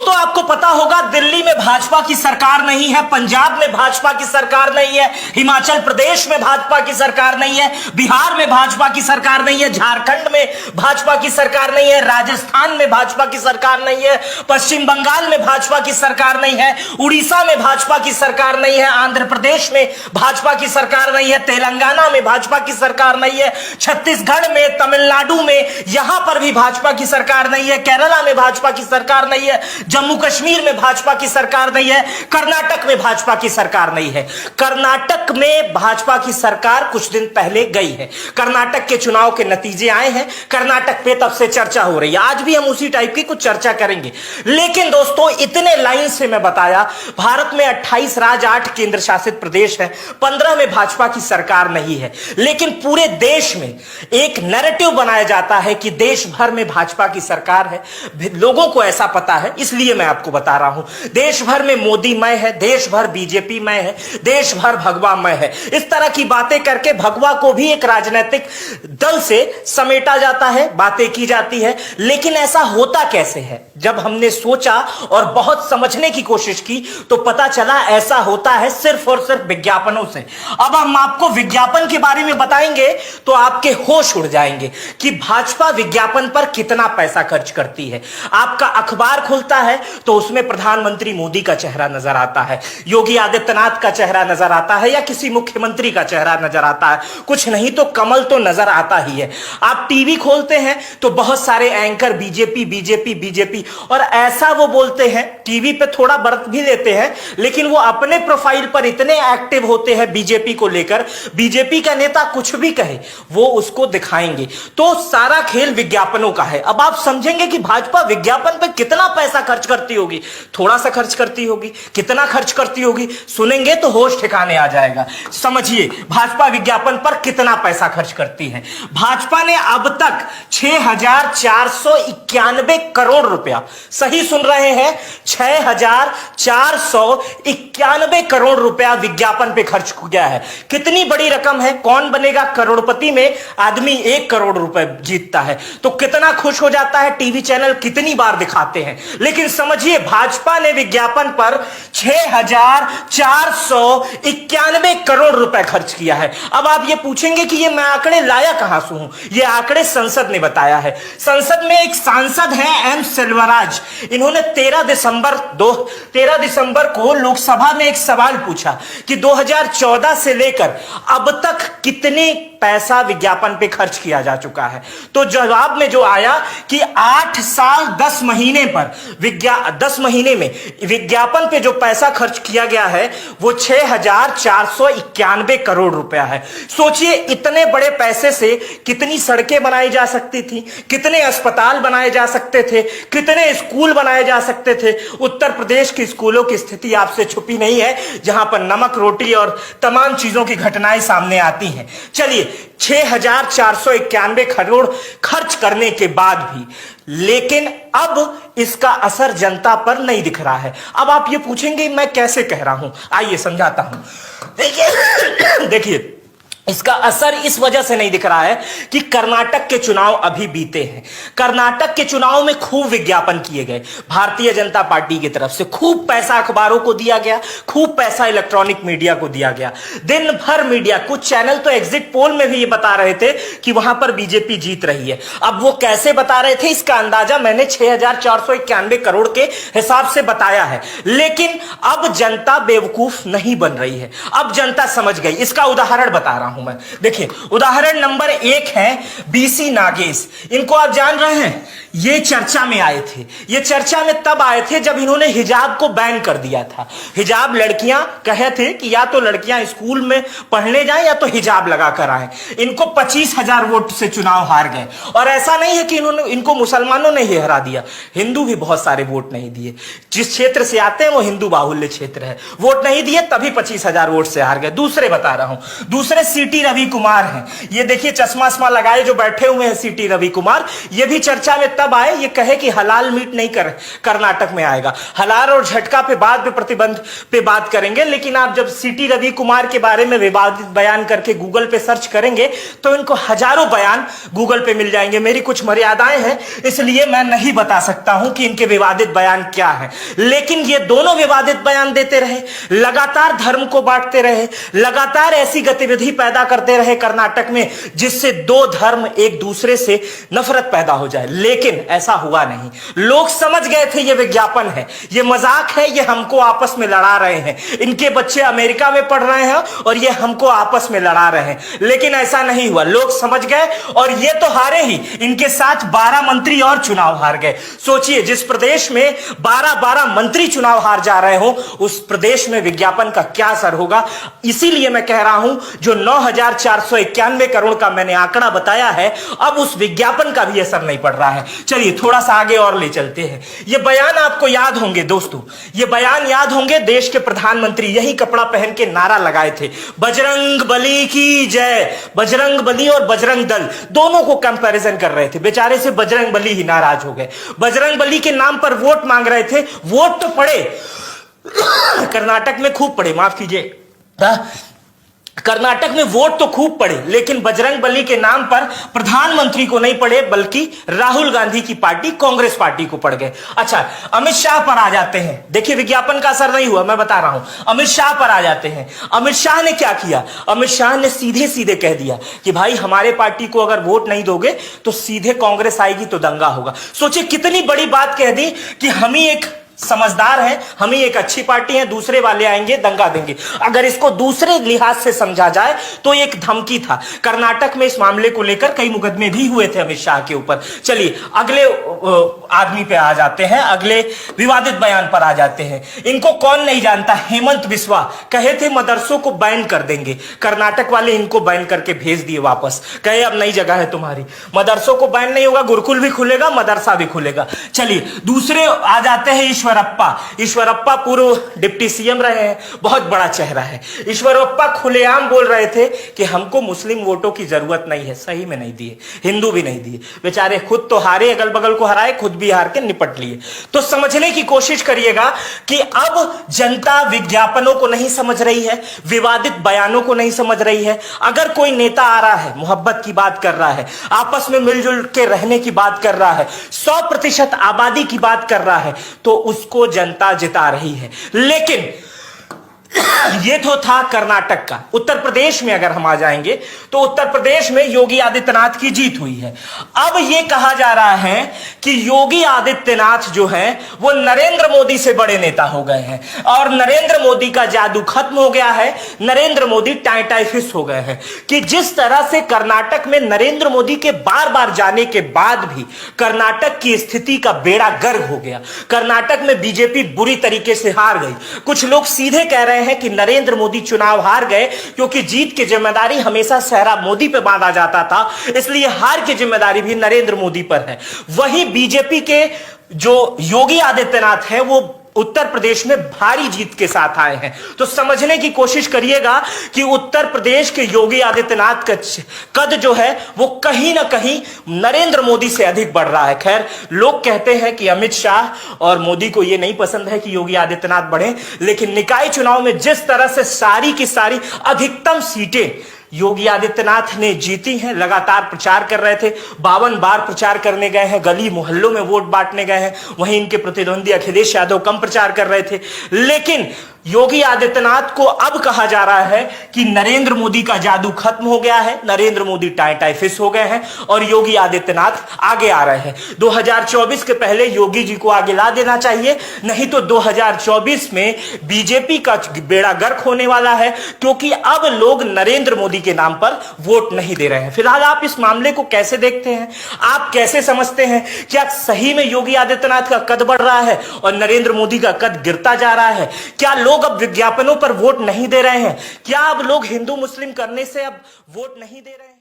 दोस्तों आपको पता होगा दिल्ली में भाजपा की सरकार नहीं है, पंजाब में भाजपा की सरकार नहीं है, हिमाचल प्रदेश में भाजपा की सरकार नहीं है, बिहार में भाजपा की सरकार नहीं है, झारखंड में भाजपा की सरकार नहीं है, राजस्थान में भाजपा की सरकार नहीं है, पश्चिम बंगाल में भाजपा की सरकार नहीं है, उड़ीसा में भाजपा की सरकार नहीं है, आंध्र प्रदेश में भाजपा की सरकार नहीं है, तेलंगाना में भाजपा की सरकार नहीं है, छत्तीसगढ़ में, तमिलनाडु में यहां पर भी भाजपा की सरकार नहीं है, केरला में भाजपा की सरकार नहीं है, जम्मू कश्मीर में भाजपा की सरकार नहीं है, कर्नाटक में भाजपा की सरकार नहीं है। कर्नाटक में भाजपा की सरकार कुछ दिन पहले गई है, कर्नाटक के चुनाव के नतीजे आए हैं, कर्नाटक पे तब से चर्चा हो रही है। आज भी हम उसी टाइप की कुछ चर्चा करेंगे। लेकिन दोस्तों इतने लाइन से मैं बताया, भारत में 28 राज्य 8 केंद्र शासित प्रदेश है, 15 में भाजपा की सरकार नहीं है, लेकिन पूरे देश में एक नैरेटिव बनाया जाता है कि देश भर में भाजपा की सरकार है। लोगों को ऐसा पता है, इसलिए मैं आपको बता रहा हूं। देश भर में मोदी मय है, देश भर बीजेपी मय है, देश भर भगवा मय है। इस तरह की बातें करके भगवा को भी एक राजनीतिक दल से समेटा जाता है, बातें की जाती है। लेकिन ऐसा होता कैसे है? जब हमने सोचा और बहुत समझने की कोशिश की तो पता चला ऐसा होता है सिर्फ और सिर्फ विज्ञापनों से। अब हम आपको विज्ञापन के बारे में बताएंगे तो आपके होश उड़ जाएंगे कि भाजपा विज्ञापन पर कितना पैसा खर्च करती है। आपका अखबार खुलता है तो उसमें प्रधानमंत्री मोदी का चेहरा नजर आता है, योगी आदित्यनाथ का चेहरा नजर आता है, या किसी मुख्यमंत्री का चेहरा नजर आता है, कुछ नहीं तो कमल तो नजर आता ही है। आप टीवी खोलते हैं तो बहुत सारे एंकर बीजेपी बीजेपी बीजेपी, और ऐसा वो बोलते हैं, टीवी पे थोड़ा व्रत भी लेते हैं, लेकिन वो अपने प्रोफाइल पर इतने एक्टिव होते हैं बीजेपी को लेकर, बीजेपी का नेता कुछ भी कहे वो उसको दिखाएंगे। तो सारा खेल विज्ञापनों का है। अब आप समझेंगे कि भाजपा विज्ञापन पे कितना पैसा खर्च करती होगी। थोड़ा सा खर्च करती होगी, कितना खर्च करती होगी, सुनेंगे तो होश ठिकाने आ जाएगा। समझिए भाजपा विज्ञापन पर कितना पैसा खर्च करती है। भाजपा ने अब तक 6491 करोड़ रुपया, सही सुन रहे हैं, 6491 करोड़ रुपया विज्ञापन पे खर्च किया है। कितनी बड़ी रकम है। कौन बनेगा करोड़पति में? आदमी 1 करोड़ रुपए जीतता है तो कितना खुश हो जाता है, टीवी चैनल कितनी बार दिखाते हैं। लेकिन समझिए भाजपा ने विज्ञापन पर 6491 करोड़ रुपए खर्च किया है। अब आप ये पूछेंगे कि ये मैं आंकड़े लाया कहां से हूं? ये आंकड़े संसद ने बताया है। संसद में एक सांसद है एम सेल्वराज, इन्होंने 13 दिसंबर को लोकसभा में एक सवाल पूछा कि 2014 से लेकर अब तक कितने पैसा विज्ञापन पे खर्च किया जा चुका है। तो जवाब में जो आया कि 8 साल 10 महीने पर 10 महीने में विज्ञापन पे जो पैसा खर्च किया गया है वो 6491 करोड़ रुपया है। सोचिए इतने बड़े पैसे से कितनी सड़कें बनाई जा सकती थी, कितने अस्पताल बनाए जा सकते थे, कितने स्कूल बनाए जा सकते थे। उत्तर प्रदेश के स्कूलों की स्थिति आपसे छुपी नहीं है, जहां पर नमक रोटी और तमाम चीजों की घटनाएं सामने आती हैं। चलिए 6491 करोड़ खर्च करने के बाद भी, लेकिन अब इसका असर जनता पर नहीं दिख रहा है। अब आप ये पूछेंगे मैं कैसे कह रहा हूं, आइए समझाता हूं। देखिए इसका असर इस वजह से नहीं दिख रहा है कि कर्नाटक के चुनाव अभी बीते हैं। कर्नाटक के चुनाव में खूब विज्ञापन किए गए, भारतीय जनता पार्टी की तरफ से खूब पैसा अखबारों को दिया गया, खूब पैसा इलेक्ट्रॉनिक मीडिया को दिया गया। दिन भर मीडिया, कुछ चैनल तो एग्जिट पोल में भी ये बता रहे थे कि वहां पर बीजेपी जीत रही है। अब वो कैसे बता रहे थे इसका अंदाजा मैंने 6491 करोड़ के हिसाब से बताया है। लेकिन अब जनता बेवकूफ नहीं बन रही है, अब जनता समझ गई। इसका उदाहरण बता रहा हूं मैं। देखिए उदाहरण नंबर 1 है बीसी नागेश। इनको आप जान रहे हैं, ये चर्चा में आए थे। ये चर्चा में तब आए थे जब इन्होंने हिजाब को बैन कर दिया था। हिजाब लड़कियां कहे थे कि या तो लड़कियां स्कूल में पढ़ने जाएं या तो हिजाब लगा कर आए। इनको 25,000 वोट से चुनाव हार गए। और ऐसा नहीं है कि इनको मुसलमानों ने ही हरा दिया, हिंदू भी बहुत सारे वोट नहीं दिए। जिस क्षेत्र से आते हैं वो हिंदू बाहुल्य क्षेत्र है, वोट नहीं दिए तभी 25,000 वोट से हार गए। दूसरे बता रहा हूं, दूसरे सीटी रवि कुमार हैं। ये देखिए चश्मा वश्मा लगाए जो बैठे हुए हैं सीटी रवि कुमार, ये भी चर्चा में तब आए, ये कहे कि हलाल मीट नहीं कर्नाटक में आएगा। हलाल और झटका पे बाद में प्रतिबंध पे बात करेंगे, लेकिन आप जब सीटी रवि कुमार के बारे में विवादित बयान करके गूगल पे सर्च करेंगे तो इनको हजारों बयान गूगल पे मिल जाएंगे। मेरी कुछ मर्यादाएं हैं, इसलिए मैं नहीं बता सकता हूं कि इनके विवादित बयान क्या है, लेकिन ये दोनों विवादित बयान देते रहे, लगातार धर्म को बांटते रहे, लगातार ऐसी गतिविधि पैदा करते रहे कर्नाटक में जिससे दो धर्म एक दूसरे से नफरत पैदा हो जाए, लेकिन ऐसा हुआ नहीं। लोग समझ गए थे ये विज्ञापन है, ये मजाक है, ये हमको आपस में लड़ा रहे हैं, इनके बच्चे अमेरिका में पढ़ रहे हैं और ये हमको आपस में लड़ा रहे हैं, लेकिन ऐसा नहीं हुआ। लोग समझ गए और ये तो हारे ही, इनके साथ 12 मंत्री और चुनाव हार गए। सोचिए, जिस प्रदेश में 12 मंत्री चुनाव हार जा रहे हो, उस प्रदेश में विज्ञापन का क्या असर होगा। इसीलिए मैं कह रहा हूं, जो 9,491 करोड़ का मैंने आंकड़ा बताया है, अब उस विज्ञापन का भी असर नहीं पड़ रहा है। चलिए थोड़ा सा आगे और ले चलते हैं। ये बयान आपको याद होंगे दोस्तों, ये बयान याद होंगे, देश के प्रधानमंत्री यही कपड़ा पहन के नारा लगाए थे, बजरंग बली की जय। बजरंग बली और बजरंग दल दोनों को कंपैरिजन कर रहे थे, बेचारे से बजरंग बली ही नाराज हो गए। बजरंग बली के नाम पर वोट मांग रहे थे, वोट तो पड़े कर्नाटक में खूब पड़े, माफ कीजिए, कर्नाटक में वोट तो खूब पड़े, लेकिन बजरंग बली के नाम पर प्रधानमंत्री को नहीं पड़े, बल्कि राहुल गांधी की पार्टी कांग्रेस पार्टी को पड़ गए। अच्छा, अमित शाह पर आ जाते हैं। देखिए विज्ञापन का असर नहीं हुआ, मैं बता रहा हूं। अमित शाह पर आ जाते हैं। अमित शाह ने क्या किया? अमित शाह ने सीधे सीधे कह दिया कि भाई हमारे पार्टी को अगर वोट नहीं दोगे तो सीधे कांग्रेस आएगी तो दंगा होगा। सोचिए कितनी बड़ी बात कह दी कि हम ही एक समझदार है, हम ही एक अच्छी पार्टी है, दूसरे वाले आएंगे दंगा देंगे। अगर इसको दूसरे लिहाज से समझा जाए तो एक धमकी था। कर्नाटक में इस मामले को लेकर कई मुकदमे भी हुए थे अमित शाह के ऊपर। चलिए अगले आदमी पे आ जाते हैं, अगले विवादित बयान पर आ जाते हैं। इनको कौन नहीं जानता, हेमंत बिस्वा कहे थे मदरसों को बैन कर देंगे, कर्नाटक वाले इनको बैन करके भेज दिए वापस, कहे अब नई जगह है तुम्हारी। मदरसों को बैन नहीं होगा, गुरुकुल भी खुलेगा, मदरसा भी खुलेगा। चलिए दूसरे आ जाते हैं ईश्वरप्पा पूर्व डिप्टी सीएम रहे हैं, बहुत बड़ा चेहरा है। ईश्वरप्पा खुलेआम बोल रहे थे कि हमको मुस्लिम वोटों की जरूरत नहीं है, सही में नहीं दिए, हिंदू भी नहीं दिए, बेचारे खुद तो हारे, अगल बगल को हराए, खुद भी हार के निपट लिए। तो समझने की कोशिश करिएगा कि अब जनता विज्ञापनों को नहीं समझ रही है, विवादित बयानों को नहीं समझ रही है। अगर कोई नेता आ रहा है, मोहब्बत की बात कर रहा है, आपस में मिलजुल के रहने की बात कर रहा है, 100% आबादी की बात कर रहा है, तो उसको जनता जिता रही है। लेकिन ये तो था कर्नाटक का। उत्तर प्रदेश में अगर हम आ जाएंगे तो उत्तर प्रदेश में योगी आदित्यनाथ की जीत हुई है। अब ये कहा जा रहा है कि योगी आदित्यनाथ जो है वो नरेंद्र मोदी से बड़े नेता हो गए हैं और नरेंद्र मोदी का जादू खत्म हो गया है, नरेंद्र मोदी टाई फिश हो गए हैं। कि जिस तरह से कर्नाटक में नरेंद्र मोदी के बार बार जाने के बाद भी कर्नाटक की स्थिति का बेड़ा गर्क हो गया, कर्नाटक में बीजेपी बुरी तरीके से हार गई। कुछ लोग सीधे कह रहे हैं कि नरेंद्र मोदी चुनाव हार गए क्योंकि जीत की जिम्मेदारी हमेशा सहरा मोदी पे बांधा जाता था, इसलिए हार की जिम्मेदारी भी नरेंद्र मोदी पर है। वहीं बीजेपी के जो योगी आदित्यनाथ हैं वो उत्तर प्रदेश में भारी जीत के साथ आए हैं। तो समझने की कोशिश करिएगा कि उत्तर प्रदेश के योगी आदित्यनाथ का कद जो है वो कहीं ना कहीं नरेंद्र मोदी से अधिक बढ़ रहा है। खैर, लोग कहते हैं कि अमित शाह और मोदी को यह नहीं पसंद है कि योगी आदित्यनाथ बढ़े, लेकिन निकाय चुनाव में जिस तरह से सारी की सारी अधिकतम सीटें योगी आदित्यनाथ ने जीती हैं, लगातार प्रचार कर रहे थे, 52 बार प्रचार करने गए हैं, गली मोहल्लों में वोट बांटने गए हैं। वहीं इनके प्रतिद्वंदी अखिलेश यादव कम प्रचार कर रहे थे, लेकिन योगी आदित्यनाथ को अब कहा जा रहा है कि नरेंद्र मोदी का जादू खत्म हो गया है, नरेंद्र मोदी टाई फिश हो गए हैं और योगी आदित्यनाथ आगे आ रहे हैं। 2024 के पहले योगी जी को आगे ला देना चाहिए, नहीं तो 2024 में बीजेपी का बेड़ा गर्क होने वाला है, क्योंकि अब लोग नरेंद्र मोदी के नाम पर वोट नहीं दे रहे हैं। फिलहाल आप इस मामले को कैसे देखते हैं, आप कैसे समझते हैं? क्या सही में योगी आदित्यनाथ का कद बढ़ रहा है और नरेंद्र मोदी का कद गिरता जा रहा है? क्या लोग अब विज्ञापनों पर वोट नहीं दे रहे हैं? क्या अब लोग हिंदू मुस्लिम करने से अब वोट नहीं दे रहे हैं?